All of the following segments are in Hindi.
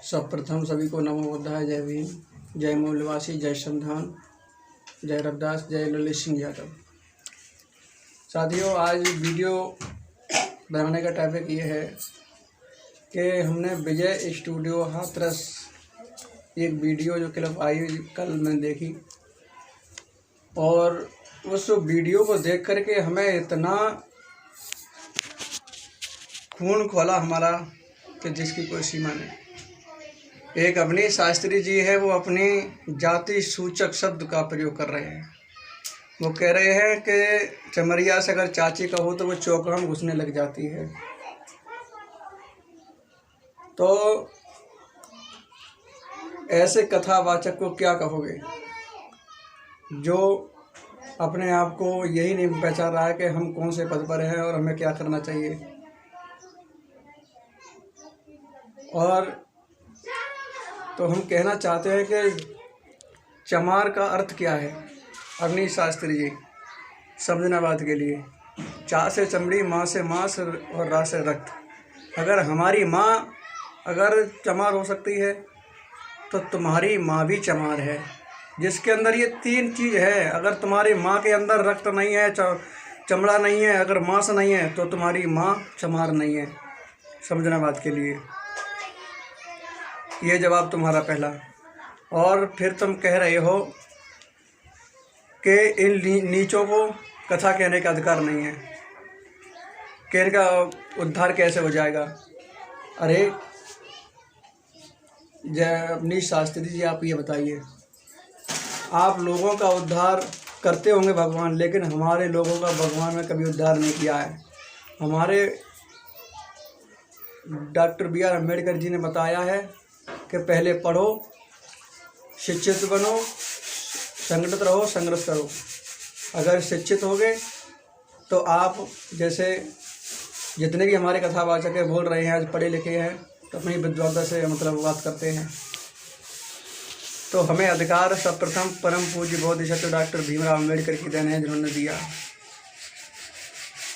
सर्वप्रथम सभी को नमो बुद्धाय, जय भीम, जय मूलवासी, जय संविधान, जय रविदास, जय ललित सिंह यादव। साथियों, आज वीडियो बनाने का टॉपिक ये है कि हमने विजय स्टूडियो हाथरस एक वीडियो जो क्लिप आई कल मैंने देखी, और उस वीडियो को देख करके हमें इतना खून खोला हमारा कि जिसकी कोई सीमा नहीं। एक अवनीश शास्त्री जी है, वो अपनी जाति सूचक शब्द का प्रयोग कर रहे हैं। वो कह रहे हैं कि चमरिया से अगर चाची का हो तो वो चौका में घुसने लग जाती है। तो ऐसे कथावाचक को क्या कहोगे, जो अपने आप को यही नहीं पहचान रहा है कि हम कौन से पद पर हैं और हमें क्या करना चाहिए। और तो हम कहना चाहते हैं कि चमार का अर्थ क्या है। अवनीश शास्त्री जी, समझना बात के लिए, चा से चमड़ी, माँ से मांस और रा से रक्त। अगर हमारी माँ अगर चमार हो सकती है तो तुम्हारी माँ भी चमार है, जिसके अंदर ये तीन चीज़ है। अगर तुम्हारी माँ के अंदर रक्त नहीं है, चमड़ा नहीं है, अगर मांस नहीं है, तो तुम्हारी माँ चमार नहीं है। समझना बात के लिए, ये जवाब तुम्हारा पहला। और फिर तुम कह रहे हो कि इन नीचों को कथा कहने का अधिकार नहीं है, कि इनका उद्धार कैसे हो जाएगा। अरे जय अवनीश शास्त्री जी, आप ये बताइए, आप लोगों का उद्धार करते होंगे भगवान, लेकिन हमारे लोगों का भगवान ने कभी उद्धार नहीं किया है। हमारे doctor B are Ambedkar ji ने बताया है कि पहले पढ़ो, शिक्षित बनो, संगठित रहो, संघर्ष करो। अगर शिक्षित हो गए तो आप जैसे जितने भी हमारे कथावाचक है बोल रहे हैं, आज पढ़े लिखे हैं तो अपनी विद्वता से मतलब बात करते हैं। तो हमें अधिकार सर्वप्रथम परम पूज्य बोधिसत्व डॉक्टर भीमराव अम्बेडकर की देन है, जिन्होंने दिया।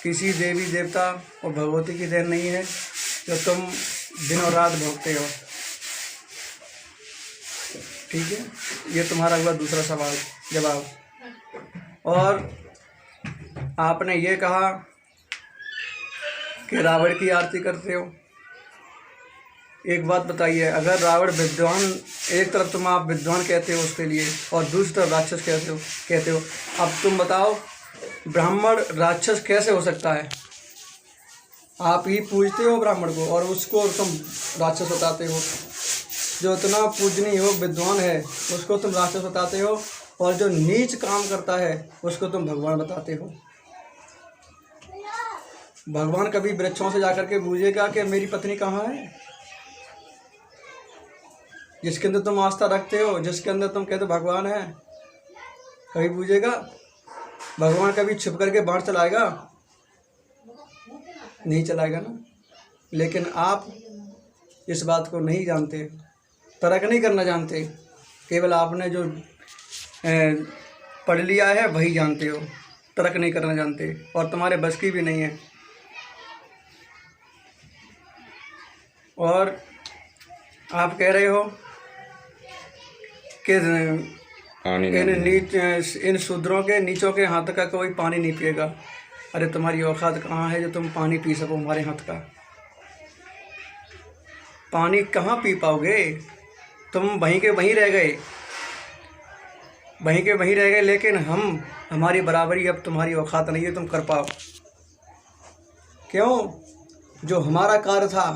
किसी देवी देवता और भगवती की देन नहीं है जो तुम दिन और रात भोगते हो। ठीक है, ये तुम्हारा हुआ दूसरा सवाल जवाब। और आपने ये कहा कि रावण की आरती करते हो। एक बात बताइए, अगर रावण विद्वान, एक तरफ तुम आप विद्वान कहते हो उसके लिए, और दूसरी तरफ राक्षस कहते हो। अब तुम बताओ, ब्राह्मण राक्षस कैसे हो सकता है? आप ही पूजते हो ब्राह्मण को और उसको तुम राक्षस बताते हो। जो इतना पूजनीय हो, विद्वान है, उसको तुम राक्षस बताते हो, और जो नीच काम करता है उसको तुम भगवान बताते हो। भगवान कभी वृक्षों से जाकर के पूछेगा कि मेरी पत्नी कहाँ है? जिसके अंदर तुम आस्था रखते हो, जिसके अंदर तुम कहते हो भगवान है, कभी पूछेगा? भगवान कभी छिप करके बाहर चलाएगा? नहीं चलाएगा ना। लेकिन आप इस बात को नहीं जानते, तर्क नहीं करना जानते, केवल आपने जो पढ़ लिया है वही जानते हो, तर्क नहीं करना जानते, और तुम्हारे बस की भी नहीं है। और आप कह रहे हो कि इन शूद्रों के नीचों के हाथ का कोई पानी नहीं पिएगा। अरे तुम्हारी औकात कहाँ है जो तुम पानी पी सको? हमारे हाथ का पानी कहाँ पी पाओगे? तुम वहीं के वहीं रह गए, वहीं के वहीं रह गए। लेकिन हमारी बराबरी अब तुम्हारी औकात नहीं है, तुम कर पाओ। क्यों? जो हमारा कार्य था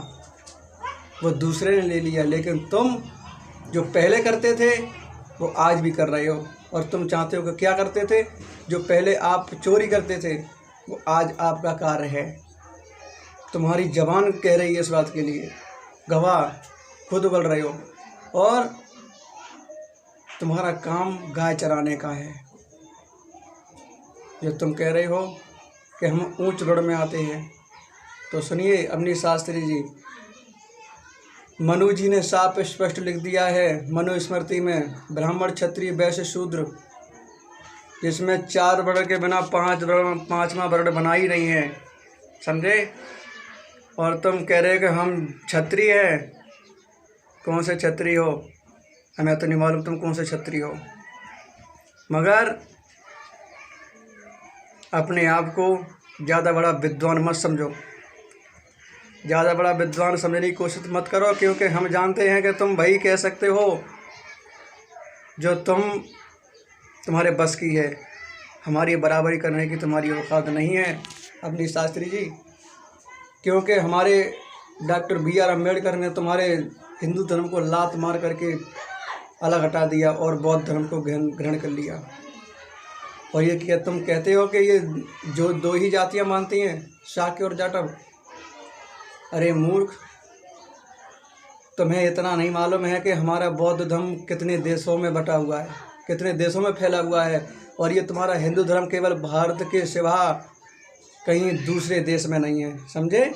वो दूसरे ने ले लिया, लेकिन तुम जो पहले करते थे वो आज भी कर रहे हो। और तुम चाहते हो कि क्या करते थे? जो पहले आप चोरी करते थे वो आज आपका कार्य है। तुम्हारी जबान कह रही है इस बात के लिए, गवाह खुद बोल रहे हो। और तुम्हारा काम गाय चराने का है। जो तुम कह रहे हो कि हम ऊंच वर्ग में आते हैं, तो सुनिए अवनीश शास्त्री जी, मनु जी ने साफ स्पष्ट लिख दिया है मनुस्मृति में, ब्राह्मण क्षत्रिय वैश्य शूद्र, जिसमें 4 वर्ण के बिना 5वां वर्ण बना ही नहीं है। समझे? और तुम कह रहे हो कि हम क्षत्रिय हैं, कौन से क्षत्रिय हो, हमें तो नहीं मालूम तुम कौन से क्षत्रिय हो, मगर अपने आप को ज़्यादा बड़ा विद्वान मत समझो, ज़्यादा बड़ा विद्वान समझने की कोशिश मत करो, क्योंकि हम जानते हैं कि तुम वही कह सकते हो जो तुम्हारे बस की है। हमारी बराबरी करने की तुम्हारी औकात नहीं है अपनी शास्त्री जी, क्योंकि हमारे डॉक्टर B.R. अम्बेडकर ने तुम्हारे हिंदू धर्म को लात मार करके अलग हटा दिया और बौद्ध धर्म को ग्रहण कर लिया। और ये क्या तुम कहते हो कि ये जो दो ही जातियां मानती हैं, शाक्य और जाटव? अरे मूर्ख, तुम्हें इतना नहीं मालूम है कि हमारा बौद्ध धर्म कितने देशों में बटा हुआ है, कितने देशों में फैला हुआ है, और ये तुम्हारा हिंदू धर्म केवल भारत के सिवा कहीं दूसरे देश में नहीं है, समझे?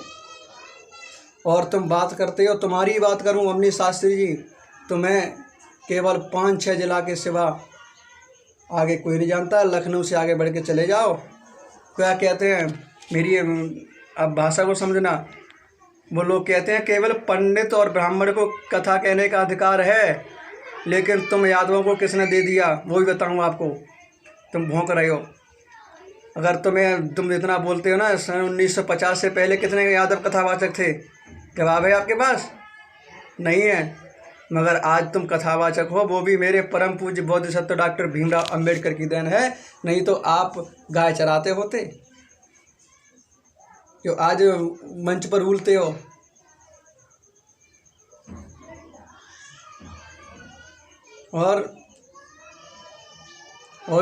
और तुम बात करते हो, तुम्हारी ही बात करूं अपनी शास्त्री जी, तुम्हें केवल 5-6 जिला के सिवा आगे कोई नहीं जानता। लखनऊ से आगे बढ़ के चले जाओ, क्या कहते हैं, मेरी अब भाषा को समझना, वो लोग कहते हैं केवल पंडित और ब्राह्मण को कथा कहने का अधिकार है, लेकिन तुम यादवों को किसने दे दिया वो भी बताऊँ आपको। तुम भौंक रहे हो। अगर तुम इतना बोलते हो ना, सन 1950 से पहले कितने यादव कथावाचक थे? जवाब है आपके पास? नहीं है। मगर आज तुम कथावाचक हो, वो भी मेरे परम पूज्य बोधिसत्व डॉक्टर भीमराव अंबेडकर की देन है, नहीं तो आप गाय चराते होते जो आज मंच पर उलते हो। और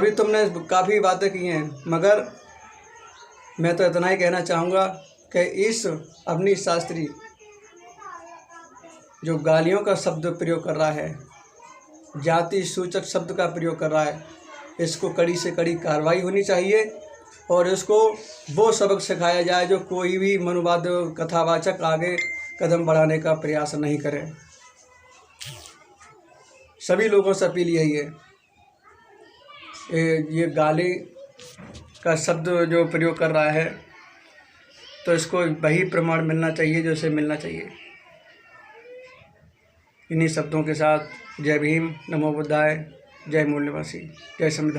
भी तुमने काफ़ी बातें की हैं, मगर मैं तो इतना ही कहना चाहूँगा कि इस अपनी शास्त्री जो गालियों का शब्द प्रयोग कर रहा है, जाति सूचक शब्द का प्रयोग कर रहा है, इसको कड़ी से कड़ी कार्रवाई होनी चाहिए और इसको वो सबक सिखाया जाए जो कोई भी मनुवाद कथावाचक आगे कदम बढ़ाने का प्रयास नहीं करे। सभी लोगों से अपील यही है, ये गाली का शब्द जो प्रयोग कर रहा है तो इसको वही प्रमाण मिलना चाहिए जो इसे मिलना चाहिए। इन्हीं शब्दों के साथ जय भीम, नमो बुद्धाय, जय मूल निवासी, जय संविधान।